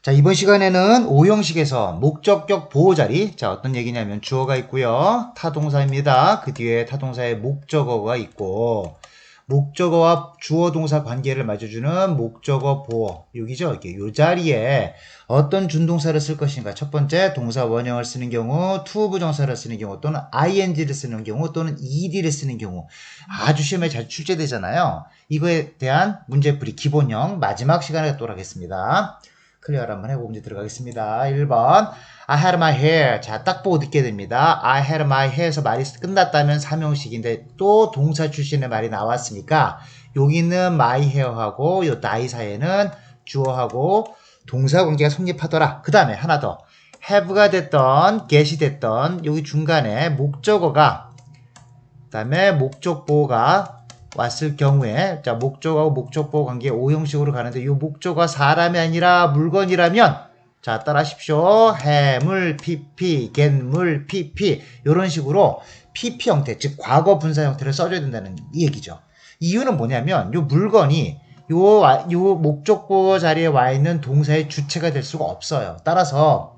자, 이번 시간에는 오형식에서 목적격 보호자리. 자, 어떤 얘기냐면 주어가 있고요. 타동사입니다. 그 뒤에 타동사의 목적어가 있고, 목적어와 주어 동사 관계를 맞춰주는 목적어 보호. 여기죠. 이게 요 자리에 어떤 준동사를 쓸 것인가. 첫 번째, 동사 원형을 쓰는 경우, to 부정사를 쓰는 경우, 또는 ing를 쓰는 경우, 또는 ed를 쓰는 경우. 아주 시험에 잘 출제되잖아요. 이거에 대한 문제풀이 기본형 마지막 시간에 또 하겠습니다. 클리어를 한번 해보고 문제 들어가겠습니다. 1번 I had my hair. 자, 딱 보고 듣게 됩니다. I had my hair에서 말이 끝났다면 삼형식인데 또 동사 출신의 말이 나왔으니까 여기 있는 my hair하고 요 die 사이에는 주어하고 동사 관계가 성립하더라. 그 다음에 하나 더 have가 됐던 get이 됐던 여기 중간에 목적어가 그 다음에 목적보호가 왔을 경우에 자 목적하고 목적보호 관계 오형식으로 가는데 이 목적어가 사람이 아니라 물건이라면 자 따라하십시오. 해물 pp, 갯물 pp 이런 식으로 pp 형태 즉 과거 분사 형태를 써줘야 된다는 이 얘기죠. 이유는 뭐냐면 이 물건이 요 목적보호 자리에 와 있는 동사의 주체가 될 수가 없어요. 따라서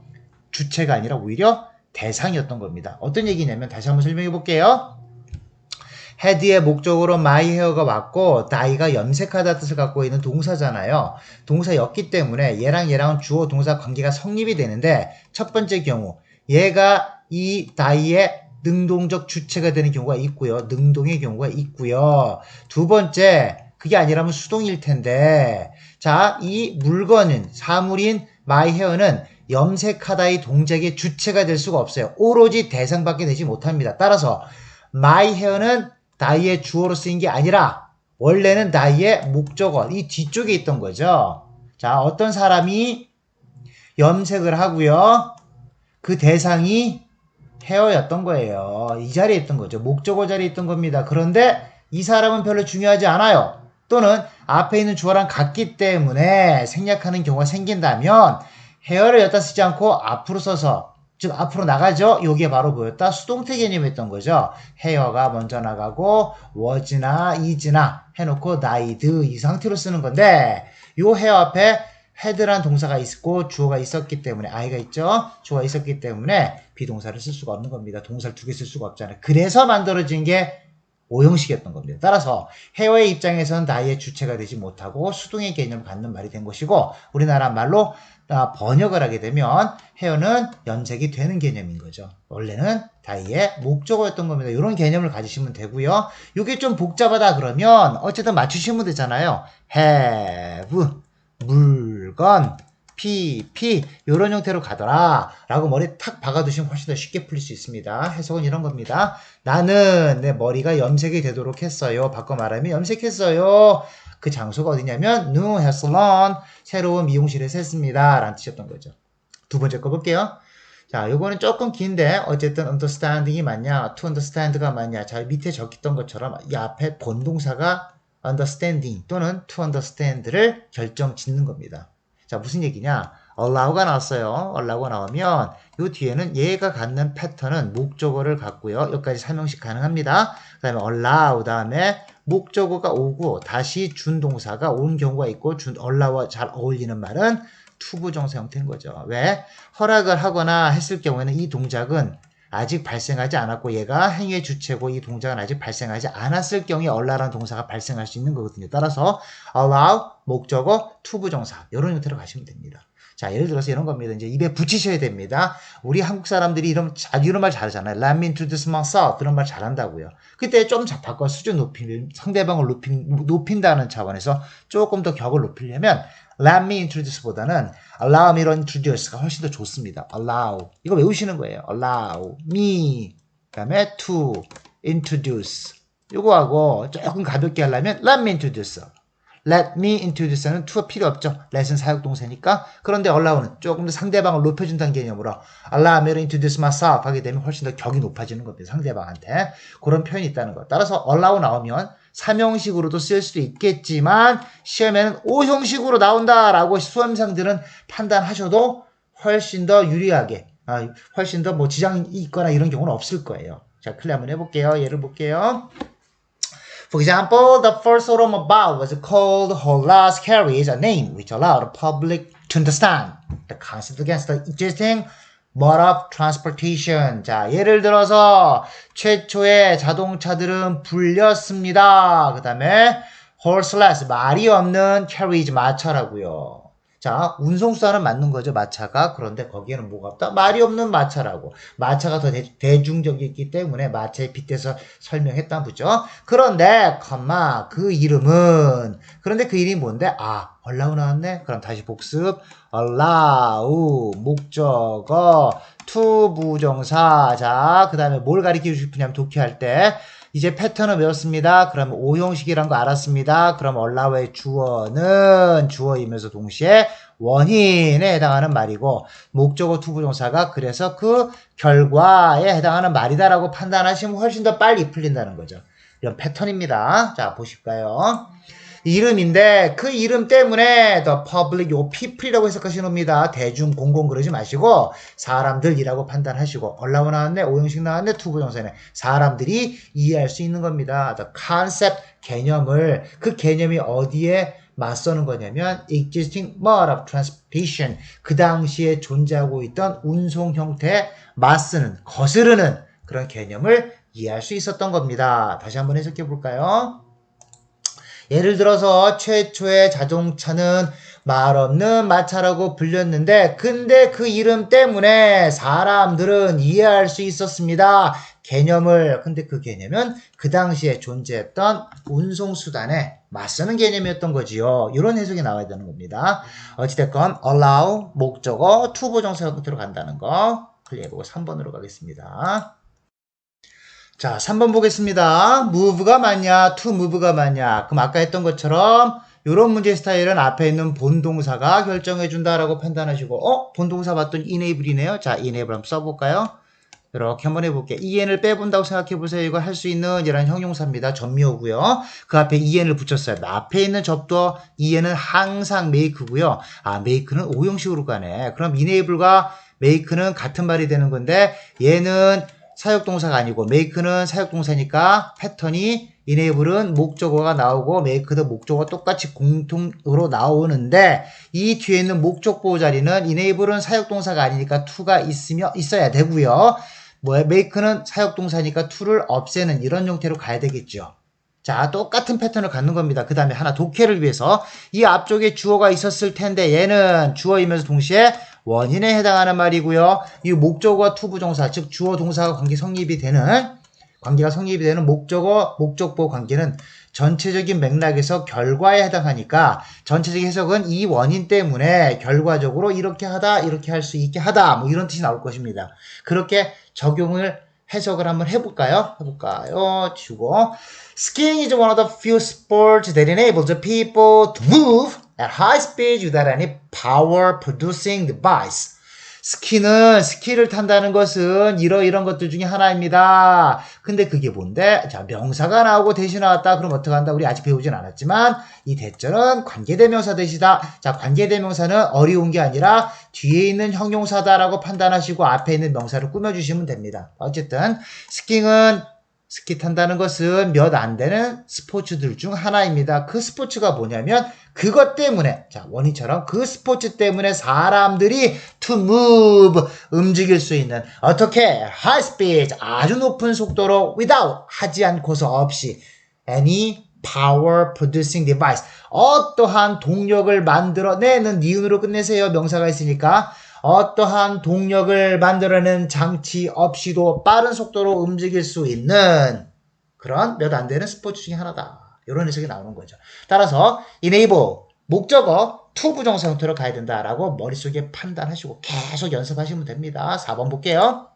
주체가 아니라 오히려 대상이었던 겁니다. 어떤 얘기냐면 다시 한번 설명해 볼게요. had의 목적으로 my hair가 왔고 dye가 염색하다 뜻을 갖고 있는 동사잖아요. 동사였기 때문에 얘랑은 주어 동사 관계가 성립이 되는데 첫 번째 경우 얘가 이 dye의 능동적 주체가 되는 경우가 있고요. 능동의 경우가 있고요. 두 번째 그게 아니라면 수동일 텐데 자, 이 물건은 사물인 my hair는 염색하다의 동작의 주체가 될 수가 없어요. 오로지 대상밖에 되지 못합니다. 따라서 my hair는 dye의 주어로 쓰인 게 아니라 원래는 dye의 목적어 이 뒤쪽에 있던 거죠. 자, 어떤 사람이 염색을 하고요. 그 대상이 헤어였던 거예요. 이 자리에 있던 거죠. 목적어 자리에 있던 겁니다. 그런데 이 사람은 별로 중요하지 않아요. 또는 앞에 있는 주어랑 같기 때문에 생략하는 경우가 생긴다면 헤어를 여기다 쓰지 않고 앞으로 써서 즉 앞으로 나가죠. 여기에 바로 보였다. 수동태 개념이었던 거죠. 헤어가 먼저 나가고 was나 is나 해놓고 died 이 상태로 쓰는 건데 요 헤어 앞에 had란 동사가 있고 주어가 있었기 때문에 I가 있죠. 주어가 있었기 때문에 비동사를 쓸 수가 없는 겁니다. 동사를 두 개 쓸 수가 없잖아요. 그래서 만들어진 게 오형식이었던 겁니다. 따라서 헤어의 입장에서는 dye의 주체가 되지 못하고 수동의 개념을 갖는 말이 된 것이고 우리나라 말로 번역을 하게 되면 헤어는 염색이 되는 개념인 거죠. 원래는 dye의 목적어였던 겁니다. 이런 개념을 가지시면 되고요. 이게 좀 복잡하다 그러면 어쨌든 맞추시면 되잖아요. have, 물건, pp 이런 형태로 가더라 라고 머리에 탁 박아두시면 훨씬 더 쉽게 풀릴 수 있습니다. 해석은 이런 겁니다. 나는 내 머리가 염색이 되도록 했어요. 바꿔 말하면 염색했어요. 그 장소가 어디냐면 new hair salon 새로운 미용실에서 했습니다 라는 뜻이었던 거죠. 두 번째 거 볼게요. 자, 요거는 조금 긴데 어쨌든 understanding이 맞냐 to understand가 맞냐 자 밑에 적혔던 것처럼 이 앞에 본동사가 understanding 또는 to understand를 결정 짓는 겁니다. 자, 무슨 얘기냐? allow가 나왔어요. allow가 나오면 요 뒤에는 얘가 갖는 패턴은 목적어를 갖고요. 여기까지 삼형식 가능합니다. 그 다음에 allow 다음에 목적어가 오고 다시 준동사가 온 경우가 있고 allow와 잘 어울리는 말은 투부정사 형태인 거죠. 왜? 허락을 하거나 했을 경우에는 이 동작은 아직 발생하지 않았고 얘가 행위의 주체고 이 동작은 아직 발생하지 않았을 경우에 allow라는 동사가 발생할 수 있는 거거든요. 따라서 allow, 목적어, 투부정사 이런 형태로 가시면 됩니다. 자, 예를 들어서 이런 겁니다. 이제 입에 붙이셔야 됩니다. 우리 한국 사람들이 이런 말 잘하잖아요. Let me introduce myself 이런 말 잘한다고요. 그때 좀 바꿔 수준 상대방을 높인다는 차원에서 조금 더 격을 높이려면 Let me introduce 보다는 allow me to introduce가 훨씬 더 좋습니다. allow 이거 외우시는 거예요. allow me 그 다음에 to introduce 요거하고 조금 가볍게 하려면 let me introduce let me introduce는 to가 필요 없죠. let은 사역동사니까. 그런데 allow는 조금 더 상대방을 높여준다는 개념으로 allow me to introduce myself 하게 되면 훨씬 더 격이 높아지는 겁니다. 상대방한테. 그런 표현이 있다는 거. 따라서 allow 나오면 3형식으로도 쓸 수도 있겠지만 시험에는 5형식으로 나온다라고 수험생들은 판단하셔도 훨씬 더 유리하게 훨씬 더 뭐 지장이 있거나 이런 경우는 없을 거예요. 자, 클리어 한번 해볼게요. 예를 볼게요. For example, the first automobile was called Honda Carries, a name which allowed public to understand the concept against the existing mode of transportation. 자, 예를 들어서 최초의 자동차들은 불렸습니다. 그 다음에 horseless, 말이 없는 carriage, 마차라고요. 자, 운송수단은 맞는 거죠, 마차가. 그런데 거기에는 뭐가 없다? 말이 없는 마차라고. 마차가 더 대중적이기 때문에 마차에 빗대서 설명했다 보죠. 그런데 그 이름이 뭔데? 아, allow 나왔네? 그럼 다시 복습. allow, 목적어, to 부정사. 자, 그 다음에 뭘 가리키고 싶으냐면 독해할 때 이제 패턴을 외웠습니다. 그럼 오형식이란 거 알았습니다. 그럼 allow의 주어는 주어이면서 동시에 원인에 해당하는 말이고 목적어 투부정사가 그래서 그 결과에 해당하는 말이다라고 판단하시면 훨씬 더 빨리 풀린다는 거죠. 이런 패턴입니다. 자, 보실까요? 이름인데 그 이름 때문에 the public, 요 people이라고 해석하시는 겁니다. 대중, 공공 그러지 마시고 사람들이라고 판단하시고 allow 나왔네, 오형식 나왔네, 투부정사네. 사람들이 이해할 수 있는 겁니다. the concept, 개념을, 그 개념이 어디에 맞서는 거냐면 existing mode of transportation, 그 당시에 존재하고 있던 운송 형태에 맞서는, 거스르는 그런 개념을 이해할 수 있었던 겁니다. 다시 한번 해석해 볼까요? 예를 들어서 최초의 자동차는 말 없는 마차라고 불렸는데 근데 그 이름 때문에 사람들은 이해할 수 있었습니다. 개념을. 근데 그 개념은 그 당시에 존재했던 운송수단에 맞서는 개념이었던 거지요. 이런 해석이 나와야 되는 겁니다. 어찌됐건 allow, 목적어, to 부정사 형태로 간다는 거 클리어해보고 3번으로 가겠습니다. 자, 3번 보겠습니다. move가 맞냐, to move가 맞냐. 그럼 아까 했던 것처럼 이런 문제 스타일은 앞에 있는 본동사가 결정해준다라고 판단하시고 본동사 봤더니 enable이네요. 자, enable 한번 써볼까요? 이렇게 한번 해볼게요. en을 빼본다고 생각해보세요. 이거 할 수 있는 이런 형용사입니다. 전미어고요. 그 앞에 en을 붙였어요. 앞에 있는 접두어 en은 항상 make고요. 아, make는 오형식으로 가네. 그럼 enable과 make는 같은 말이 되는 건데 얘는 사역동사가 아니고 make는 사역동사니까 패턴이 enable은 목적어가 나오고 make도 목적어가 똑같이 공통으로 나오는데 이 뒤에 있는 목적보호 자리는 enable은 사역동사가 아니니까 to가 있어야 되고요. make는 사역동사니까 to를 없애는 이런 형태로 가야 되겠죠. 자, 똑같은 패턴을 갖는 겁니다. 그 다음에 하나 독해를 위해서 이 앞쪽에 주어가 있었을 텐데 얘는 주어이면서 동시에 원인에 해당하는 말이고요. 이 목적어와 투부정사, 즉 주어 동사가 관계가 성립이 되는 목적어, 목적보 관계는 전체적인 맥락에서 결과에 해당하니까 전체적인 해석은 이 원인 때문에 결과적으로 이렇게 하다, 이렇게 할 수 있게 하다, 뭐 이런 뜻이 나올 것입니다. 그렇게 해석을 한번 해볼까요? 주고 Skiing is one of the few sports that enables people to move at high speed without any power producing device. 스키를 탄다는 것은 이런 것들 중에 하나입니다. 근데 그게 뭔데? 자, 명사가 나오고 대시 나왔다. 그럼 어떻게 한다? 우리 아직 배우진 않았지만 이 대절은 관계대명사 대시다. 자, 관계대명사는 어려운 게 아니라 뒤에 있는 형용사다라고 판단하시고 앞에 있는 명사를 꾸며주시면 됩니다. 어쨌든 스키 탄다는 것은 몇 안 되는 스포츠들 중 하나입니다. 그 스포츠가 뭐냐면 그것 때문에, 자, 원인처럼 그 스포츠 때문에 사람들이 to move, 움직일 수 있는, 어떻게? high speed, 아주 높은 속도로 without, 하지 않고서 없이 any power producing device, 어떠한 동력을 만들어내는 니은으로 끝내세요. 명사가 있으니까. 어떠한 동력을 만들어내는 장치 없이도 빠른 속도로 움직일 수 있는 그런 몇 안 되는 스포츠 중에 하나다. 이런 해석이 나오는 거죠. 따라서 enable, 목적어, to 부정사 형태로 가야 된다라고 머릿속에 판단하시고 계속 연습하시면 됩니다. 4번 볼게요.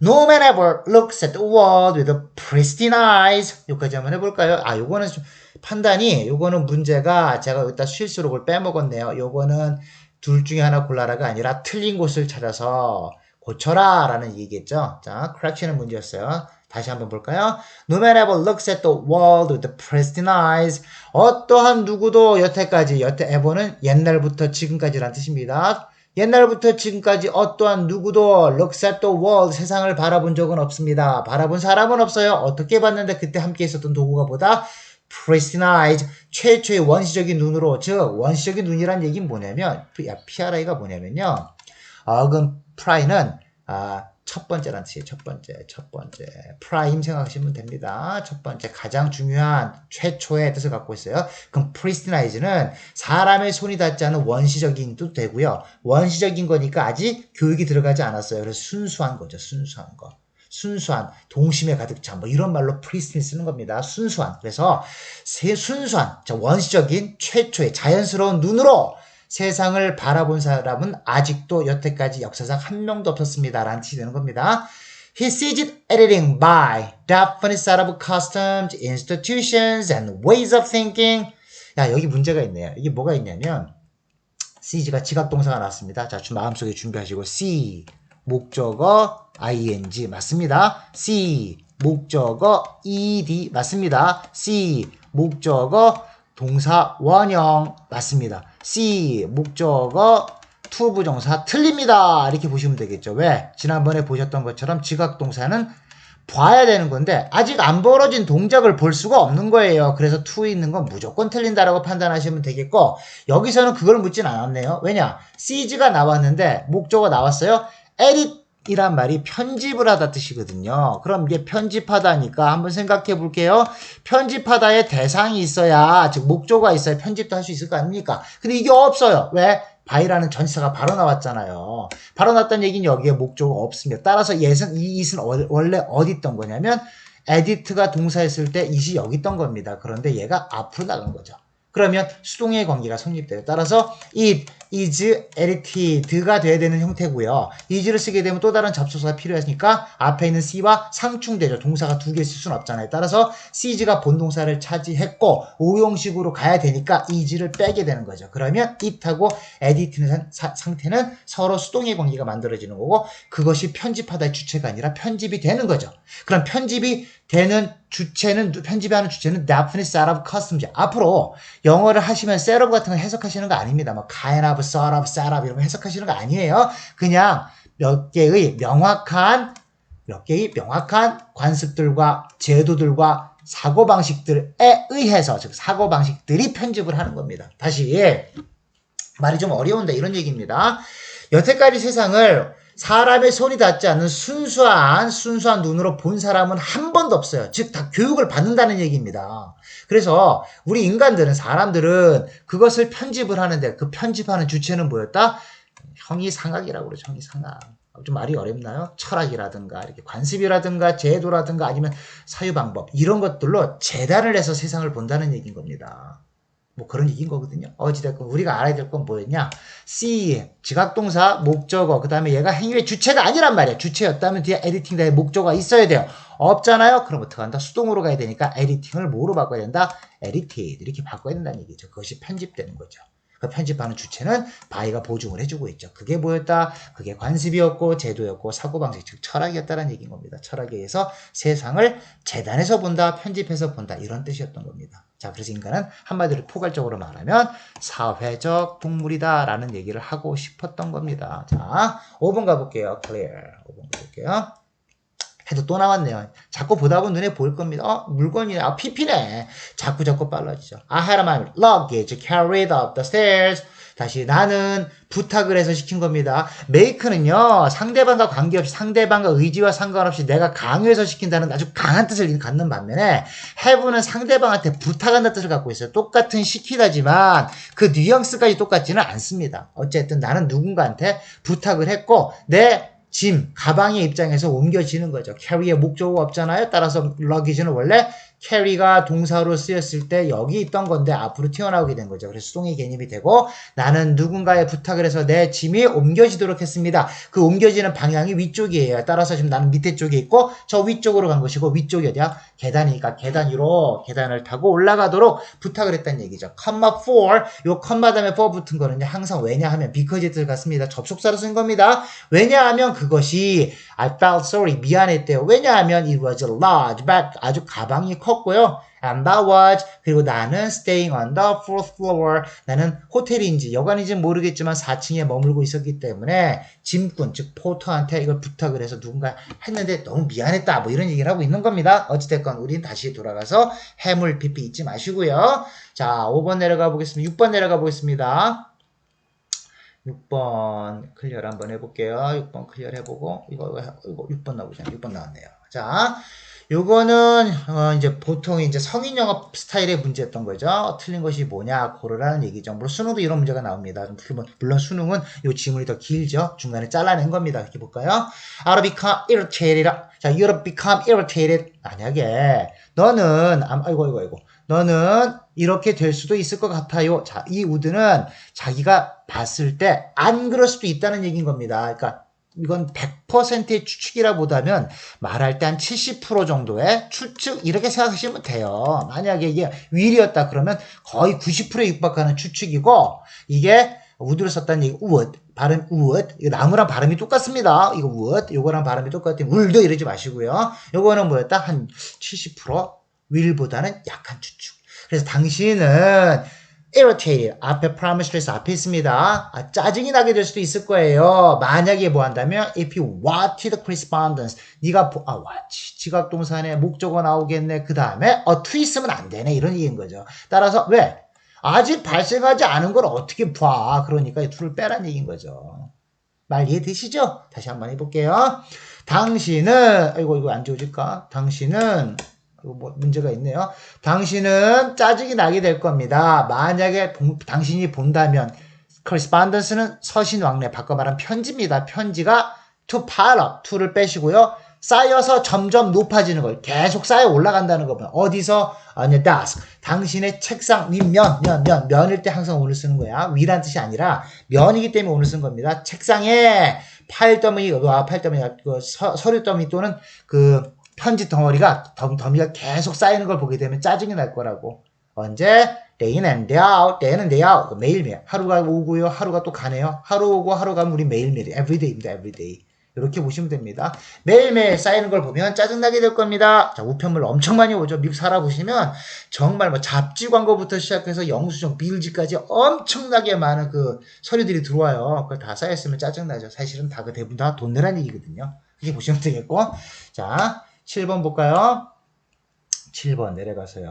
No man ever looks at the world with pristine eyes. 여기까지 한번 해볼까요? 요거는 좀 판단이, 요거는 문제가 제가 여기다 실수록을 빼먹었네요. 요거는 둘 중에 하나 골라라가 아니라 틀린 곳을 찾아서 고쳐라 라는 얘기겠죠. 자, correction은 문제였어요. 다시 한번 볼까요? No man ever looks at the world with pristine eyes. 어떠한 누구도 여태 ever는 옛날부터 지금까지란 뜻입니다. 옛날부터 지금까지 어떠한 누구도 looks at the world, 세상을 바라본 적은 없습니다. 바라본 사람은 없어요. 어떻게 봤는데 그때 함께 있었던 도구가 보다 pristine, 최초의 원시적인 눈으로, 즉 원시적인 눈이란 얘기는 뭐냐면, PRI가 뭐냐면요, 그럼 pry는 첫 번째란 뜻이에요. 첫 번째. prime 생각하시면 됩니다. 첫 번째, 가장 중요한 최초의 뜻을 갖고 있어요. 그럼 pristinize는 사람의 손이 닿지 않은 원시적인 뜻도 되고요. 원시적인 거니까 아직 교육이 들어가지 않았어요. 그래서 순수한 거죠. 순수한 거. 순수한, 동심에 가득 찬, 뭐 이런 말로 pristine 쓰는 겁니다. 순수한. 그래서 순수한, 원시적인 최초의 자연스러운 눈으로 세상을 바라본 사람은 아직도 여태까지 역사상 한 명도 없었습니다. 라는 뜻이 되는 겁니다. He sees it editing by definite set of customs, institutions, and ways of thinking. 야, 여기 문제가 있네요. 이게 뭐가 있냐면, sees가 지각동사가 나왔습니다. 자, 마음속에 준비하시고, see, 목적어, ing, 맞습니다. see, 목적어, ed, 맞습니다. see, 목적어, 동사 원형, 맞습니다. see, 목적어, 투부정사, 틀립니다. 이렇게 보시면 되겠죠. 왜? 지난번에 보셨던 것처럼 지각동사는 봐야 되는 건데 아직 안 벌어진 동작을 볼 수가 없는 거예요. 그래서 to 있는 건 무조건 틀린다라고 판단하시면 되겠고, 여기서는 그걸 묻진 않았네요. 왜냐? sees가 나왔는데 목적어 나왔어요. edit 이란 말이 편집을 하다 뜻이거든요. 그럼 이게 편집하다니까 한번 생각해 볼게요. 편집하다의 대상이 있어야, 즉 목조가 있어야 편집도 할 수 있을 거 아닙니까? 근데 이게 없어요. 왜? by라는 전치사가 바로 나왔잖아요. 바로 나왔다는 얘기는 여기에 목조가 없습니다. 따라서 이 it은 원래 어디 있던 거냐면 edit가 동사였을 때 it이 여기 있던 겁니다. 그런데 얘가 앞으로 나간 거죠. 그러면 수동의 관계가 성립돼요. 따라서 it is edited가 돼야 되는 형태고요. is를 쓰게 되면 또 다른 접속사가 필요하니까 앞에 있는 c와 상충되죠. 동사가 두 개 쓸 수는 없잖아요. 따라서 sees가 본동사를 차지했고 오형식으로 가야 되니까 is를 빼게 되는 거죠. 그러면 it하고 edit는 상태는 서로 수동의 관계가 만들어지는 거고, 그것이 편집하다의 주체가 아니라 편집이 되는 거죠. 그럼 편집이 되는 주체는, 편집하는 주체는 definite set of customs. 앞으로 영어를 하시면 set of 같은 거 해석하시는 거 아닙니다. 뭐 kind of, sort of, set of 이런 거 해석하시는 거 아니에요. 그냥 몇 개의 명확한 관습들과 제도들과 사고방식들에 의해서, 즉 사고방식들이 편집을 하는 겁니다. 다시 말이 좀 어려운데 이런 얘기입니다. 여태까지 세상을 사람의 손이 닿지 않는 순수한 눈으로 본 사람은 한 번도 없어요. 즉 다 교육을 받는다는 얘기입니다. 그래서 우리 인간들은, 사람들은 그것을 편집을 하는데 그 편집하는 주체는 뭐였다? 형이상학이라고 그러죠. 형이상학. 좀 말이 어렵나요? 철학이라든가 이렇게 관습이라든가 제도라든가 아니면 사유방법 이런 것들로 재단을 해서 세상을 본다는 얘기인 겁니다. 뭐 그런 얘기인 거거든요. 어찌됐건 우리가 알아야 될 건 뭐였냐? see, 지각동사, 목적어, 그 다음에 얘가 행위의 주체가 아니란 말이야. 주체였다면 뒤에 editing 다에 목적어가 있어야 돼요. 없잖아요? 그럼 어떡한다? 수동으로 가야 되니까 editing을 뭐로 바꿔야 된다? edited 이렇게 바꿔야 된다는 얘기죠. 그것이 편집되는 거죠. 그 편집하는 주체는 by가 보증을 해주고 있죠. 그게 뭐였다? 그게 관습이었고 제도였고 사고방식, 즉 철학이었다는 얘기인 겁니다. 철학에 의해서 세상을 재단해서 본다, 편집해서 본다, 이런 뜻이었던 겁니다. 자, 그래서 인간은 한마디로 포괄적으로 말하면 사회적 동물이다 라는 얘기를 하고 싶었던 겁니다. 자, 5번 가볼게요. clear. 5번 가볼게요. 해도 또 나왔네요. 자꾸 보다 보면 눈에 보일 겁니다. 물건이네. PP네. 자꾸 빨라지죠. I had my luggage carried up the stairs. 다시, 나는 부탁을 해서 시킨 겁니다. make는요, 상대방과 관계없이, 상대방과 의지와 상관없이 내가 강요해서 시킨다는 아주 강한 뜻을 갖는 반면에 have는 상대방한테 부탁한다는 뜻을 갖고 있어요. 똑같은 시키다지만 그 뉘앙스까지 똑같지는 않습니다. 어쨌든 나는 누군가한테 부탁을 했고 내 짐, 가방의 입장에서 옮겨지는 거죠. carry의 목적어가 없잖아요. 따라서 luggage는 원래 carry가 동사로 쓰였을 때 여기 있던 건데 앞으로 튀어나오게 된 거죠. 그래서 수동의 개념이 되고, 나는 누군가의 부탁을 해서 내 짐이 옮겨지도록 했습니다. 그 옮겨지는 방향이 위쪽이에요. 따라서 지금 나는 밑에 쪽에 있고 저 위쪽으로 간 것이고, 위쪽이 어디야? 계단이니까 계단 위로 계단을 타고 올라가도록 부탁을 했다는 얘기죠. comma for, 요 comma 다음에 for 붙은 거는요 항상 왜냐하면 because it 같습니다. 접속사로 쓴 겁니다. 왜냐하면 그것이 I felt sorry, 미안했대요. 왜냐하면 it was a large bag, 아주 가방이 컸고 풀었고요. And that was 그리고 나는 staying on the fourth floor 나는 호텔인지 여관인지 모르겠지만 4층에 머물고 있었기 때문에 짐꾼 즉 포터한테 이걸 부탁을 해서 누군가 했는데 너무 미안했다 뭐 이런 얘기를 하고 있는 겁니다. 어찌됐건 우린 다시 돌아가서 해물 PP 잊지 마시고요. 자 5번 내려가 보겠습니다. 6번 내려가 보겠습니다. 6번 클리어를 한번 해볼게요. 6번 클리어 해보고 이거 6번 나오잖아요. 6번 나왔네요. 자 요거는 이제 보통 이제 성인 영어 스타일의 문제였던 거죠. 틀린 것이 뭐냐 고르라는 얘기죠. 물론 수능도 이런 문제가 나옵니다. 물론 수능은 요 지문이 더 길죠. 중간에 잘라낸 겁니다. 이렇게 볼까요? I'll become irritated. 자, you'll become irritated. 만약에 너는 아이고 너는 이렇게 될 수도 있을 것 같아요. 자, 이 would는 자기가 봤을 때 안 그럴 수도 있다는 얘기인 겁니다. 그러니까 이건 100%의 추측이라 보다면 말할 때 한 70% 정도의 추측 이렇게 생각하시면 돼요. 만약에 이게 will이었다 그러면 거의 90%에 육박하는 추측이고 이게 would를 썼다는 얘기 would 발음 would 이거 나무랑 발음이 똑같습니다. 이거 would 요거랑 발음이 똑같으면 would도 이러지 마시고요. 요거는 뭐였다? 한 70% will보다는 약한 추측. 그래서 당신은 irritated 앞에 promise stress 앞에 있습니다. 짜증이 나게 될 수도 있을 거예요. 만약에 뭐 한다면 if you wanted correspondence 네가 지각동사에 목적어 나오겠네. 그 다음에 to 있으면 안 되네 이런 얘기인 거죠. 따라서 왜? 아직 발생하지 않은 걸 어떻게 봐. 그러니까 이 to를 빼란 얘기인 거죠. 말 이해되시죠? 다시 한번 해볼게요. 당신은 이거 안 지워질까? 당신은 뭐 문제가 있네요. 당신은 짜증이 나게 될 겁니다. 만약에 당신이 본다면 correspondence는 서신왕래 바꿔 말하면 편지입니다. 편지가 to pile up, to를 빼시고요. 쌓여서 점점 높아지는 걸 계속 쌓여 올라간다는 거면 어디서? on your desk. 당신의 책상 면일 때 항상 오늘 쓰는 거야. 위란 뜻이 아니라 면이기 때문에 오늘 쓴 겁니다. 책상에 파일더미가 서류 더미 또는 그 편지 덩어리가 더미가 계속 쌓이는 걸 보게 되면 짜증이 날 거라고. 언제? day in and day out, day in and day out. 매일매일. 하루가 오고요. 하루가 또 가네요. 하루 오고 하루 가면 우리 매일매일. everyday입니다. everyday. 이렇게 보시면 됩니다. 매일매일 쌓이는 걸 보면 짜증나게 될 겁니다. 자, 우편물 엄청 많이 오죠. 미국 살아보시면 정말 뭐 잡지 광고부터 시작해서 영수증, 비일지까지 엄청나게 많은 그 서류들이 들어와요. 그걸 다 쌓였으면 짜증나죠. 사실은 다 그 대부분 다 돈 내라는 얘기거든요. 이렇게 보시면 되겠고. 자, 7번 볼까요? 7번 내려가서요.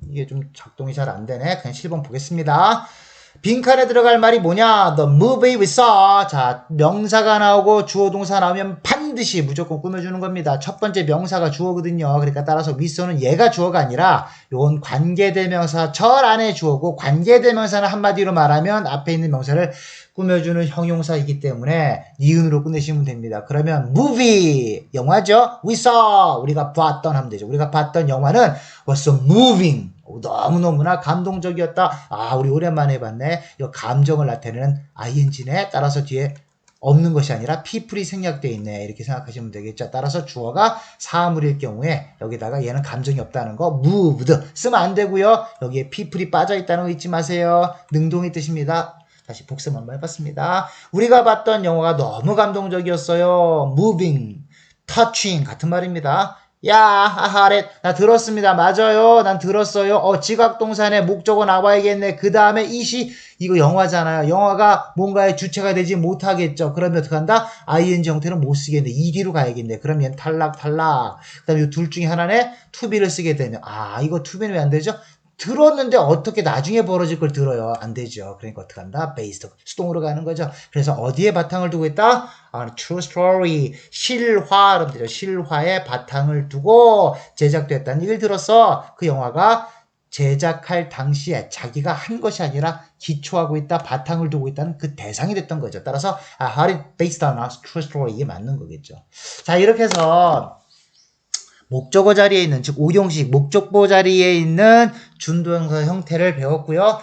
이게 좀 작동이 잘 안 되네. 그냥 7번 보겠습니다. 빈칸에 들어갈 말이 뭐냐? The movie we saw. 자, 명사가 나오고 주어 동사 나오면 반드시 무조건 꾸며주는 겁니다. 첫 번째 명사가 주어거든요. 그러니까 따라서 we saw는 얘가 주어가 아니라 요건 관계대명사 절 안에 주어고 관계대명사는 한마디로 말하면 앞에 있는 명사를 꾸며주는 형용사이기 때문에 니은으로 끝내시면 됩니다. 그러면 movie 영화죠. we saw 우리가 봤던 하면 되죠. 우리가 봤던 영화는 was so moving 너무너무나 감동적이었다. 아 우리 오랜만에 봤네. 이 감정을 나타내는 ing네. 따라서 뒤에 없는 것이 아니라 people이 생략되어 있네. 이렇게 생각하시면 되겠죠. 따라서 주어가 사물일 경우에 여기다가 얘는 감정이 없다는 거 moved 쓰면 안 되고요. 여기에 people이 빠져있다는 거 잊지 마세요. 능동의 뜻입니다. 다시 복습 한번 해봤습니다. 우리가 봤던 영화가 너무 감동적이었어요. moving, touching 같은 말입니다. 야, 하하렛, 나 들었습니다. 맞아요. 난 들었어요. 지각동사네 목적어 나와야겠네. 그 다음에 이시, 이거 영화잖아요. 영화가 뭔가의 주체가 되지 못하겠죠. 그러면 어떻게 한다? ing 형태는 못 쓰겠네. ed로 가야겠네. 그럼 얘는 탈락. 그 다음에 이 둘 중에 하나네 to be를 쓰게 되면, 이거 to be는 왜 안 되죠? 들었는데 어떻게 나중에 벌어질 걸 들어요? 안 되죠. 그러니까 어떻게 한다? based, 수동으로 가는 거죠. 그래서 어디에 바탕을 두고 있다? true story, 실화, 여러분들 실화에 바탕을 두고 제작됐다는 얘기를 들어서 그 영화가 제작할 당시에 자기가 한 것이 아니라 기초하고 있다, 바탕을 두고 있다는 그 대상이 됐던 거죠. 따라서 how it based on a true story 이게 맞는 거겠죠. 자, 이렇게 해서 목적어 자리에 있는 즉 오형식 목적보 자리에 있는 준동사 형태를 배웠고요.